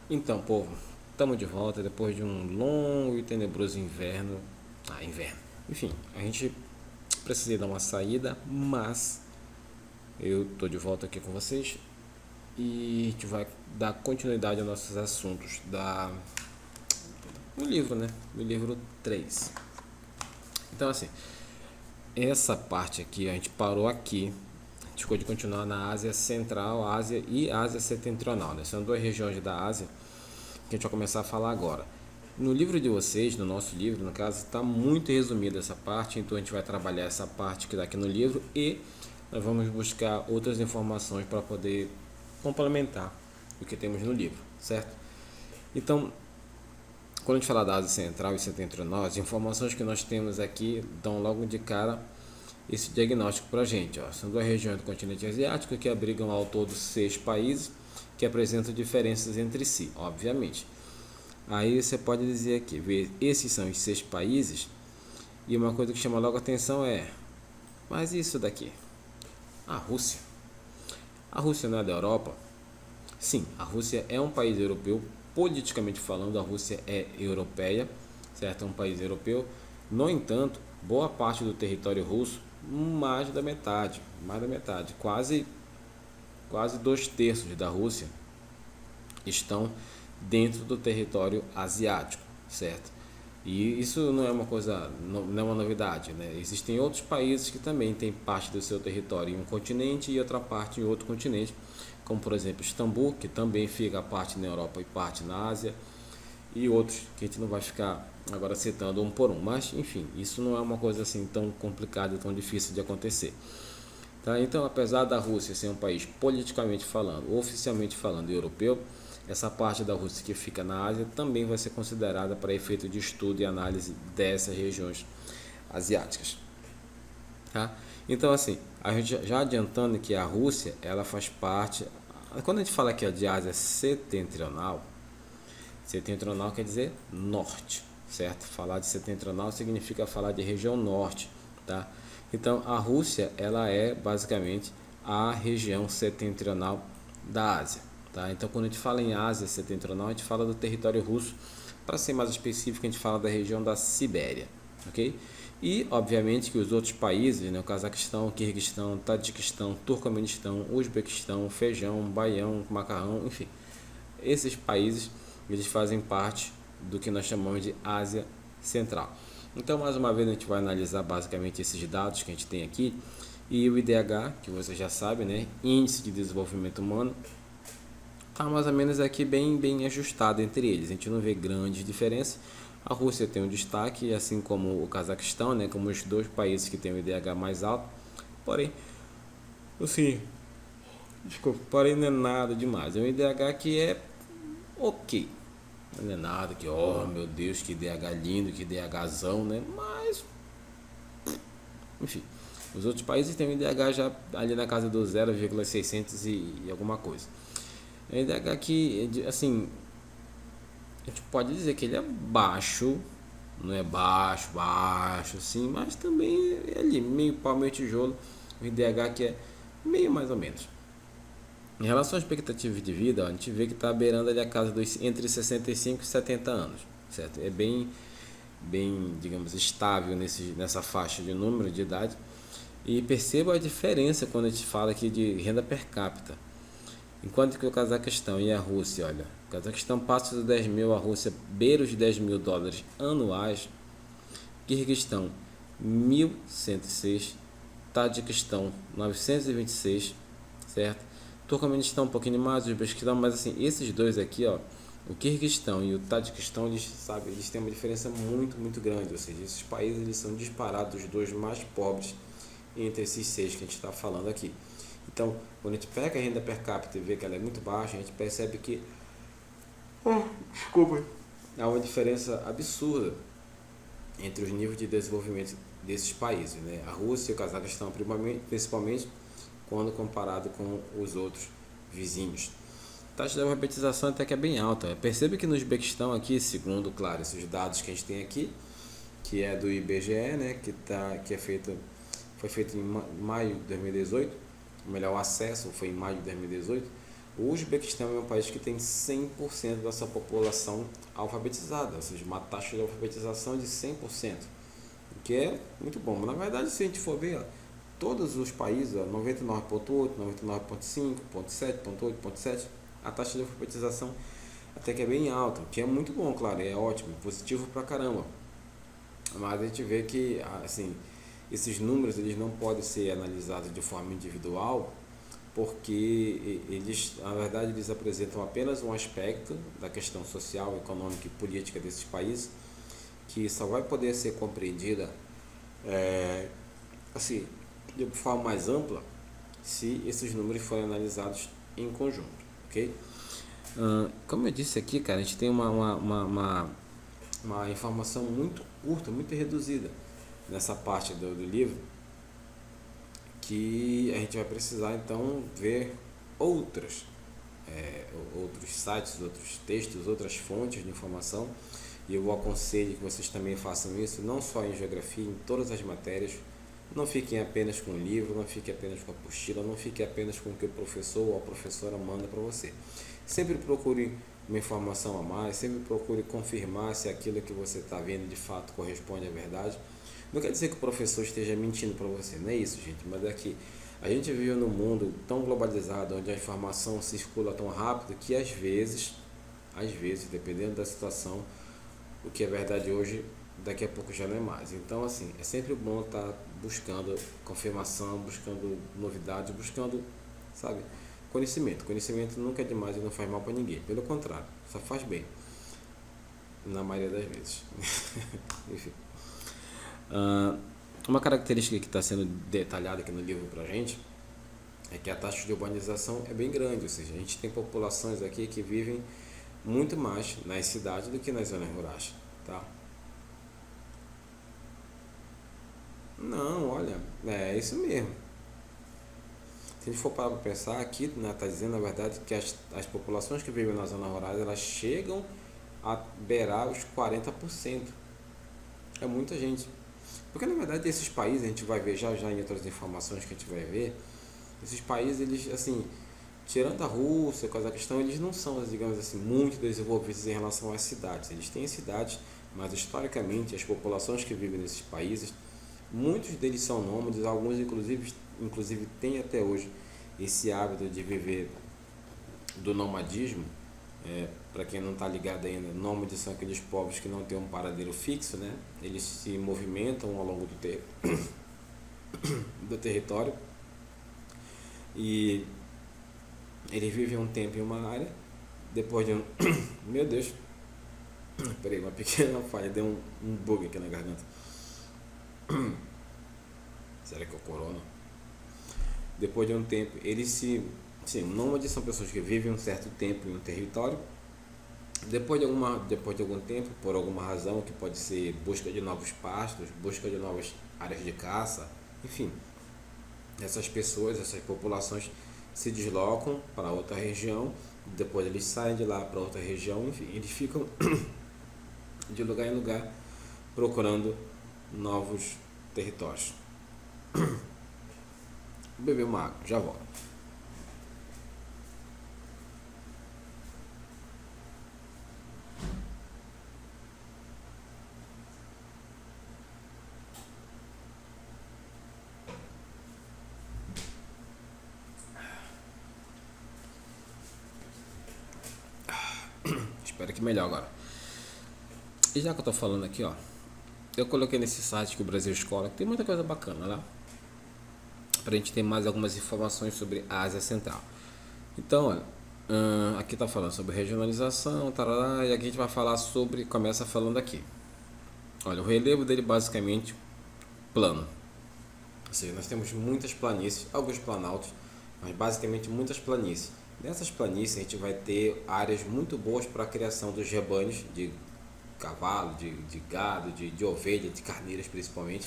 Então, povo, estamos de volta depois de um longo e tenebroso inverno. Inverno. Enfim, a gente precisei dar uma saída, mas eu tô de volta aqui com vocês e a gente vai dar continuidade aos nossos assuntos no livro, né? No livro 3. Então, assim, essa parte aqui, a gente parou aqui. A gente ficou de continuar na Ásia Central, Ásia e Ásia Setentrional, né? São duas regiões da Ásia que a gente vai começar a falar agora. No livro de vocês, no nosso livro, no caso, está muito resumida essa parte, então a gente vai trabalhar essa parte que está aqui no livro e nós vamos buscar outras informações para poder complementar o que temos no livro, certo? Então, quando a gente fala da Ásia Central e Setentrional, as informações que nós temos aqui dão logo de cara esse diagnóstico para a gente. Ó. São duas regiões do continente asiático que abrigam ao todo 6 países que apresentam diferenças entre si, obviamente. Aí você pode dizer aqui, ver, esses são os 6 países, e uma coisa que chama logo a atenção é, mas isso daqui? A Rússia. A Rússia não é da Europa? Sim, a Rússia é um país europeu, politicamente falando, a Rússia é europeia, certo? É um país europeu. No entanto, boa parte do território russo, mais da metade, quase 2/3 da Rússia estão dentro do território asiático, certo? E isso não é uma coisa, não é uma novidade, né? Existem outros países que também têm parte do seu território em um continente e outra parte em outro continente, como por exemplo Istambul, que também fica parte na Europa e parte na Ásia, e outros que a gente não vai ficar agora citando um por um, mas enfim, isso não é uma coisa assim tão complicada e tão difícil de acontecer. Tá? Então, apesar da Rússia ser um país politicamente falando, oficialmente falando europeu, essa parte da Rússia que fica na Ásia também vai ser considerada para efeito de estudo e análise dessas regiões asiáticas. Tá? Então, assim, a gente já adiantando que a Rússia, ela faz parte. Quando a gente fala aqui de Ásia setentrional, setentrional quer dizer norte, certo? Falar de setentrional significa falar de região norte, tá? Então, a Rússia, ela é basicamente a região setentrional da Ásia, tá? Então, quando a gente fala em Ásia setentrional, a gente fala do território russo. Para ser mais específico, a gente fala da região da Sibéria, ok? E, obviamente, que os outros países, né, o Cazaquistão, Quirguistão, Tadiquistão, Turcomenistão, Uzbequistão, Feijão, Baião, Macarrão, enfim, esses países eles fazem parte do que nós chamamos de Ásia Central. Então, mais uma vez, a gente vai analisar basicamente esses dados que a gente tem aqui. E o IDH, que você já sabe, né? Índice de Desenvolvimento Humano, está mais ou menos aqui bem ajustado entre eles. A gente não vê grandes diferenças. A Rússia tem um destaque, assim como o Cazaquistão, né? Como os dois países que têm o IDH mais alto. Porém, assim, desculpa, porém não é nada demais. É um IDH que é ok. Não é nada que, oh meu Deus, que DH lindo, que DHzão, né? Mas, enfim, os outros países têm um IDH já ali na casa do 0,600 e alguma coisa. É um IDH que, assim, a gente pode dizer que ele é baixo, não é baixo, assim, mas também é ali, meio pau, meio tijolo. O IDH que é meio mais ou menos. Em relação à expectativa de vida, ó, a gente vê que está beirando ali a casa dos entre 65 e 70 anos, certo? É bem, digamos, estável nessa faixa de número de idade. E perceba a diferença quando a gente fala aqui de renda per capita. Enquanto que o Cazaquistão e a Rússia, olha, o Cazaquistão passa dos 10 mil, a Rússia beira os 10 mil dólares anuais, Quirguistão 1.106, Tadiquistão 926, certo? Turcomenistão um pouquinho mais, o Uzbequistão, mas assim, esses dois aqui, ó, o Quirguistão e o Tadiquistão, eles têm uma diferença muito grande, ou seja, esses países eles são disparados os dois mais pobres entre esses 6 que a gente está falando aqui. Então, quando a gente pega a renda per capita e vê que ela é muito baixa, a gente percebe que desculpa, há uma diferença absurda entre os níveis de desenvolvimento desses países, né? A Rússia e o Cazaquistão, principalmente quando comparado com os outros vizinhos. A taxa de alfabetização até que é bem alta. Perceba que no Uzbequistão aqui, segundo, claro, esses dados que a gente tem aqui, que é do IBGE, né, foi feito em maio de 2018, o melhor acesso foi em maio de 2018, O Uzbequistão é um país que tem 100% da sua população alfabetizada, ou seja, uma taxa de alfabetização de 100%, o que é muito bom. Mas na verdade, se a gente for ver, ó, todos os países, 99,8, 99,5, 0,7, 0,8, a taxa de alfabetização até que é bem alta, o que é muito bom, claro, é ótimo, positivo pra caramba. Mas a gente vê que, assim, esses números eles não podem ser analisados de forma individual, porque eles, na verdade, eles apresentam apenas um aspecto da questão social, econômica e política desses países, que só vai poder ser compreendida, assim, de forma mais ampla, se esses números forem analisados em conjunto, ok? Como eu disse aqui, cara, a gente tem uma informação muito curta, muito reduzida nessa parte do livro, que a gente vai precisar então ver outras, outros sites, outros textos, outras fontes de informação, e eu aconselho que vocês também façam isso, não só em geografia, em todas as matérias. Não fiquem apenas com o livro, não fiquem apenas com a apostila, não fiquem apenas com o que o professor ou a professora manda para você. Sempre procure uma informação a mais, sempre procure confirmar se aquilo que você está vendo de fato corresponde à verdade. Não quer dizer que o professor esteja mentindo para você, não é isso, gente, mas é que a gente vive num mundo tão globalizado, onde a informação circula tão rápido que às vezes, dependendo da situação, o que é verdade hoje, daqui a pouco já não é mais. Então, assim, é sempre bom estar buscando confirmação, buscando novidades, buscando, sabe, conhecimento. Conhecimento nunca é demais e não faz mal para ninguém. Pelo contrário, só faz bem, na maioria das vezes. Enfim. Uma característica que está sendo detalhada aqui no livro para a gente é que a taxa de urbanização é bem grande, ou seja, a gente tem populações aqui que vivem muito mais nas cidades do que nas zonas rurais, tá? Não, olha, é isso mesmo. Se a gente for parar para pensar, aqui está dizendo, na verdade, que as populações que vivem nas zonas rurais, elas chegam a beirar os 40%. É muita gente. Porque, na verdade, esses países, a gente vai ver já em outras informações que a gente vai ver, esses países, eles, assim, tirando a Rússia, com essa questão, eles não são, digamos assim, muito desenvolvidos em relação às cidades. Eles têm cidades, mas historicamente as populações que vivem nesses países, muitos deles são nômades, alguns inclusive têm até hoje esse hábito de viver do nomadismo. Para quem não está ligado ainda, nômades são aqueles povos que não têm um paradeiro fixo, né? Eles se movimentam ao longo do território e eles vivem um tempo em uma área, depois de um... Meu Deus, peraí, uma pequena falha, deu um bug aqui na garganta. Será que é o corona? Depois de um tempo, eles se... Sim, nômades são pessoas que vivem um certo tempo em um território. Depois de algum tempo, por alguma razão, que pode ser busca de novos pastos, busca de novas áreas de caça, enfim, essas pessoas, essas populações se deslocam para outra região, depois eles saem de lá para outra região, enfim, eles ficam de lugar em lugar procurando novos territórios. Vou beber uma água, já volto. Espero que melhor agora. E já que eu tô falando aqui, ó, eu coloquei nesse site que o Brasil Escola, que tem muita coisa bacana lá, pra gente ter mais algumas informações sobre a Ásia Central. Então, olha, aqui tá falando sobre regionalização, tarará, e aqui a gente vai falar sobre, começa falando aqui. Olha, o relevo dele basicamente plano. Ou seja, nós temos muitas planícies, alguns planaltos, mas basicamente muitas planícies. Nessas planícies a gente vai ter áreas muito boas para a criação dos rebanhos de cavalo, de gado, de ovelha, de carneiras principalmente,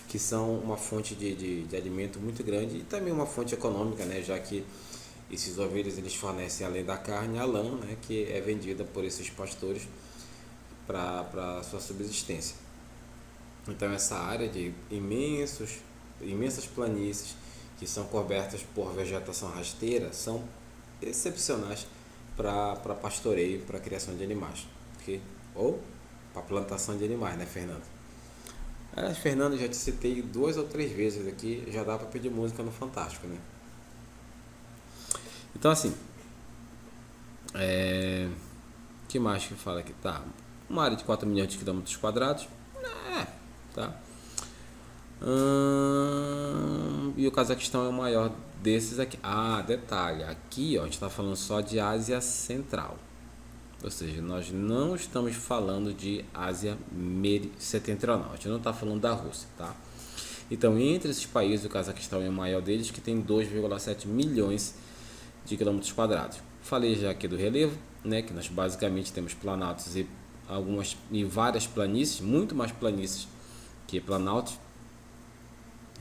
que são uma fonte de alimento muito grande e também uma fonte econômica, né, já que esses ovelhas eles fornecem, além da carne, a lã, né, que é vendida por esses pastores para sua subsistência. Então essa área de imensas planícies que são cobertas por vegetação rasteira são excepcionais para pastoreio, para criação de animais, ok? Ou para plantação de animais, né, Fernando? Fernando, já te citei 2 ou 3 vezes aqui, já dá para pedir música no Fantástico, né? Então, assim, que mais que fala aqui? Tá, uma área de 4 milhões de quilômetros quadrados, tá? E o Cazaquistão é o maior desses aqui. Ah, detalhe, aqui ó, a gente está falando só de Ásia Central. Ou seja, nós não estamos falando de Ásia Setentrional. A gente não está falando da Rússia, tá? Então, entre esses países, o Cazaquistão é o maior deles, que tem 2,7 milhões de quilômetros quadrados. Falei já aqui do relevo, né? Que nós basicamente temos planaltos e várias planícies, muito mais planícies que planaltos.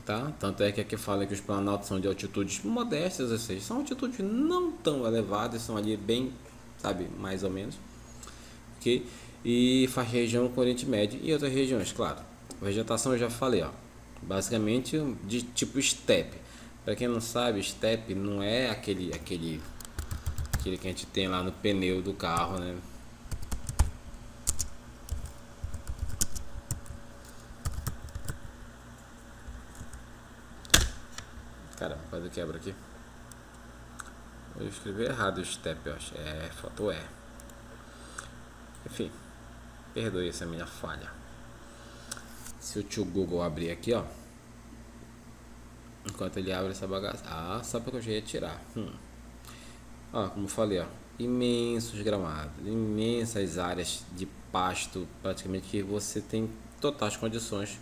Tá? Tanto é que aqui fala que os planaltos são de altitudes modestas, ou seja, são altitudes não tão elevadas, são ali bem, sabe, mais ou menos, ok? E faz região com o Oriente Médio e outras regiões, claro. Vegetação eu já falei, ó, basicamente de tipo estepe. Para quem não sabe, estepe não é aquele que a gente tem lá no pneu do carro, né? Caramba, quase quebra aqui. Eu escrevi errado o step, eu acho. Faltou E. Enfim, perdoe essa minha falha. Se o tio Google abrir aqui, ó. Enquanto ele abre essa bagaça. Ah, só porque eu já ia tirar. Ó, como eu falei, ó. Imensos gramados, imensas áreas de pasto, praticamente que você tem totais condições.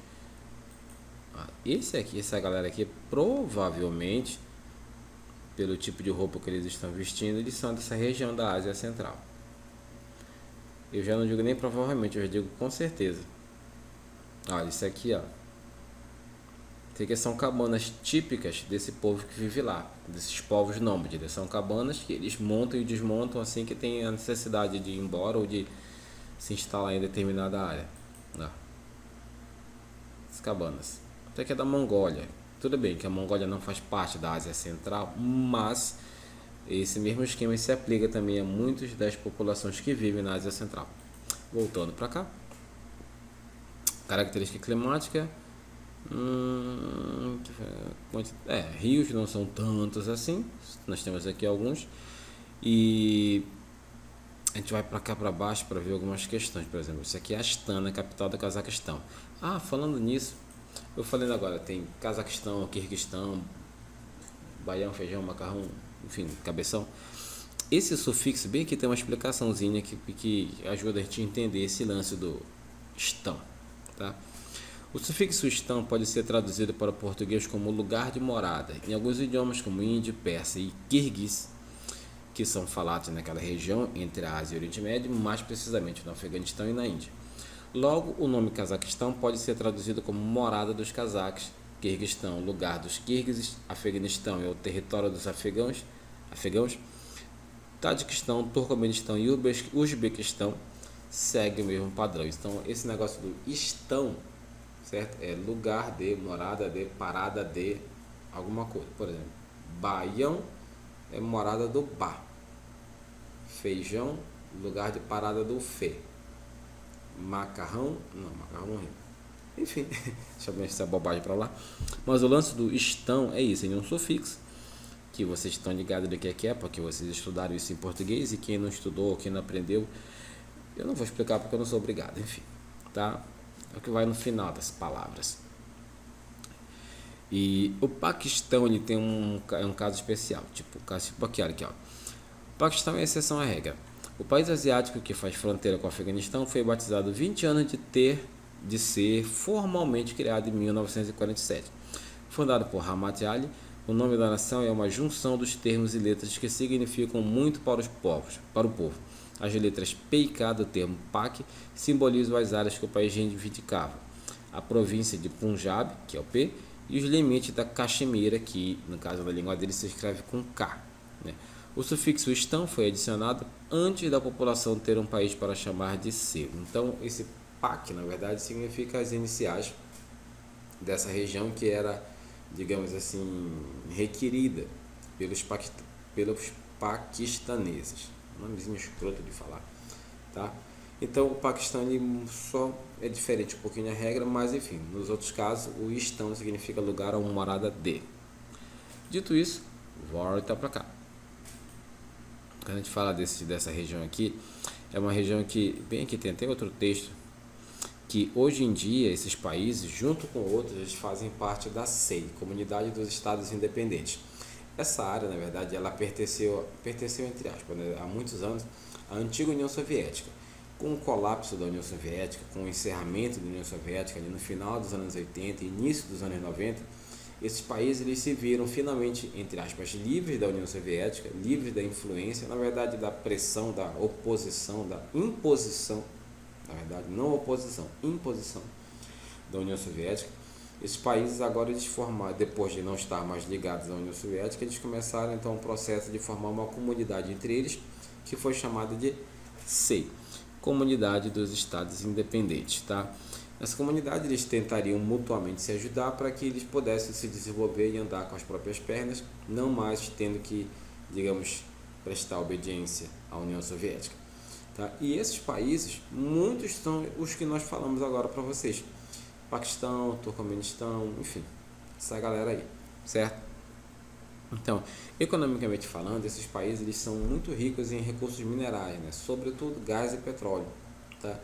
Essa galera aqui, provavelmente, pelo tipo de roupa que eles estão vestindo, eles são dessa região da Ásia Central. Eu já não digo nem provavelmente, eu já digo com certeza. Olha, isso aqui, ó. Isso aqui são cabanas típicas desse povo que vive lá, desses povos nômades. São cabanas que eles montam e desmontam assim que tem a necessidade de ir embora ou de se instalar em determinada área. Ó. As cabanas. Isso aqui é da Mongólia. Tudo bem que a Mongólia não faz parte da Ásia Central, mas esse mesmo esquema se aplica também a muitas das populações que vivem na Ásia Central. Voltando para cá. Característica climática. Rios não são tantos assim. Nós temos aqui alguns. E a gente vai para cá para baixo para ver algumas questões. Por exemplo, isso aqui é Astana, capital do Cazaquistão. Ah, falando nisso, eu falei agora, tem Cazaquistão, Quirguistão, baião, feijão, macarrão, enfim, cabeção. Esse sufixo bem aqui tem uma explicaçãozinha que ajuda a gente a entender esse lance do estão, tá? O sufixo estão pode ser traduzido para o português como lugar de morada. Em alguns idiomas como índio, persa e kirguiz, que são falados naquela região entre a Ásia e o Oriente Médio, mais precisamente no Afeganistão e na Índia. Logo, o nome Cazaquistão pode ser traduzido como morada dos cazaques, Quirguistão, lugar dos quirguizes, Afeganistão é o território dos afegãos, Tadiquistão, Turcomenistão e Uzbequistão segue o mesmo padrão. Então, esse negócio do estão, certo? É lugar de, morada de, parada de alguma coisa. Por exemplo, baião é morada do ba. Feijão, lugar de parada do fe. Macarrão não rima. Enfim, deixa eu ver essa bobagem pra lá. Mas o lance do estão é isso, é um sufixo que vocês estão ligados do que é, porque vocês estudaram isso em português, e quem não estudou, quem não aprendeu, eu não vou explicar porque eu não sou obrigado, enfim, tá? É o que vai no final das palavras. E o Paquistão, ele tem um caso especial, tipo aqui, olha aqui, ó. O Paquistão é exceção à regra. O país asiático que faz fronteira com o Afeganistão foi batizado 20 anos de ser formalmente criado em 1947. Fundado por Hamad Ali, o nome da nação é uma junção dos termos e letras que significam muito para o povo. As letras P e K do termo Pak simbolizam as áreas que o país reivindicava. A província de Punjab, que é o P, e os limites da Caxemira, que no caso da língua dele se escreve com K, né? O sufixo estão foi adicionado antes da população ter um país para chamar de seu. Então, esse PAC, na verdade, significa as iniciais dessa região que era, digamos assim, requerida pelos paquistaneses. Nomezinho escroto de falar, tá? Então o Paquistão ele só é diferente um pouquinho a regra, mas enfim, nos outros casos o istão significa lugar ou morada de. Dito isso, volta para cá. Quando a gente fala dessa região aqui, é uma região que, bem aqui tem até outro texto, que hoje em dia esses países, junto com outros, eles fazem parte da CEI, Comunidade dos Estados Independentes. Essa área, na verdade, ela pertenceu entre aspas, né, há muitos anos à antiga União Soviética. Com o colapso da União Soviética, com o encerramento da União Soviética ali no final dos anos 80 e início dos anos 90, esses países eles se viram finalmente, entre aspas, livres da União Soviética, livres da influência, na verdade da pressão, da oposição, da imposição, na verdade não oposição, imposição da União Soviética. Esses países agora eles formaram, depois de não estar mais ligados à União Soviética, eles começaram então um processo de formar uma comunidade entre eles, que foi chamada de CEI, Comunidade dos Estados Independentes, tá? Nessa comunidade eles tentariam mutuamente se ajudar para que eles pudessem se desenvolver e andar com as próprias pernas, não mais tendo que, digamos, prestar obediência à União Soviética, tá? E esses países, muitos são os que nós falamos agora para vocês. Paquistão, Turcomenistão, enfim, essa galera aí, certo? Então, economicamente falando, esses países eles são muito ricos em recursos minerais, né? Sobretudo gás e petróleo, tá?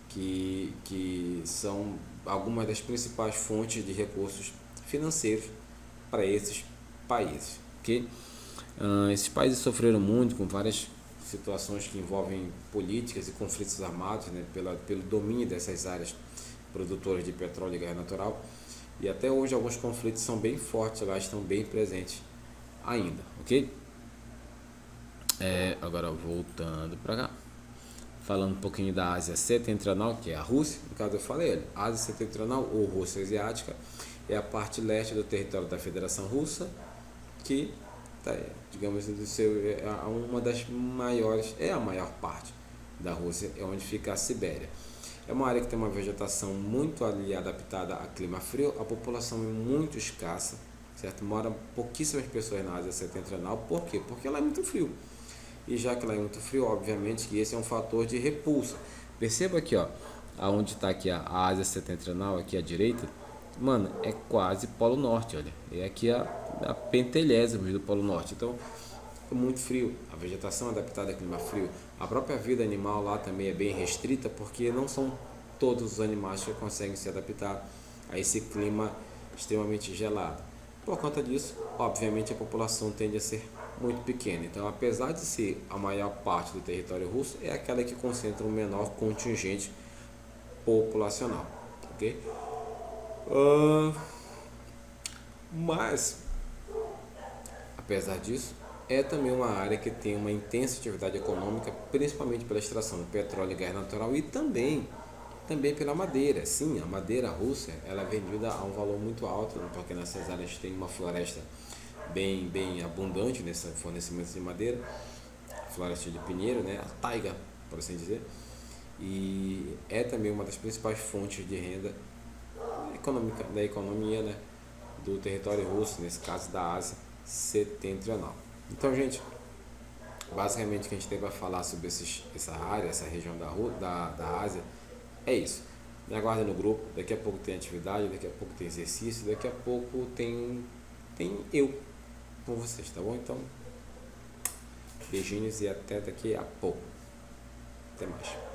Que são algumas das principais fontes de recursos financeiros para esses países, ok? Esses países sofreram muito com várias situações que envolvem políticas e conflitos armados, né? Pelo domínio dessas áreas produtoras de petróleo e gás natural, e até hoje alguns conflitos são bem fortes lá, estão bem presentes ainda, ok? Agora voltando para cá, falando um pouquinho da Ásia Setentrional, que é a Rússia, no caso eu falei, Ásia Setentrional ou Rússia Asiática, é a parte leste do território da Federação Russa, que, digamos, é uma das maiores, é a maior parte da Rússia, é onde fica a Sibéria. É uma área que tem uma vegetação muito ali adaptada a clima frio, a população é muito escassa, certo? Moram pouquíssimas pessoas na Ásia Setentrional. Por quê? Porque ela é muito frio. E já que ela é muito frio, obviamente que esse é um fator de repulsa. Perceba aqui, ó, aonde está aqui a Ásia Setentrional, aqui à direita, mano, é quase Polo Norte, olha. É aqui a pentelésima do Polo Norte. Então, é muito frio. A vegetação é adaptada a clima frio. A própria vida animal lá também é bem restrita, porque não são todos os animais que conseguem se adaptar a esse clima extremamente gelado. Por conta disso, obviamente a população tende a ser muito pequena. Então, apesar de ser a maior parte do território russo, é aquela que concentra um menor contingente populacional, ok? Mas, apesar disso, é também uma área que tem uma intensa atividade econômica, principalmente pela extração de petróleo e gás natural e também pela madeira. Sim, a madeira russa ela é vendida a um valor muito alto, porque nessas áreas tem uma floresta bem abundante nesse fornecimento de madeira, floresta de pinheiro, né, a taiga, por assim dizer, e é também uma das principais fontes de renda econômica da economia, né, do território russo, nesse caso da Ásia Setentrional. Então, gente, basicamente o que a gente tem para falar sobre essa área, essa região da Ásia, é isso. Me aguarda no grupo, daqui a pouco tem atividade, daqui a pouco tem exercício, daqui a pouco tem eu com vocês, tá bom? Então, beijinhos e até daqui a pouco. Até mais.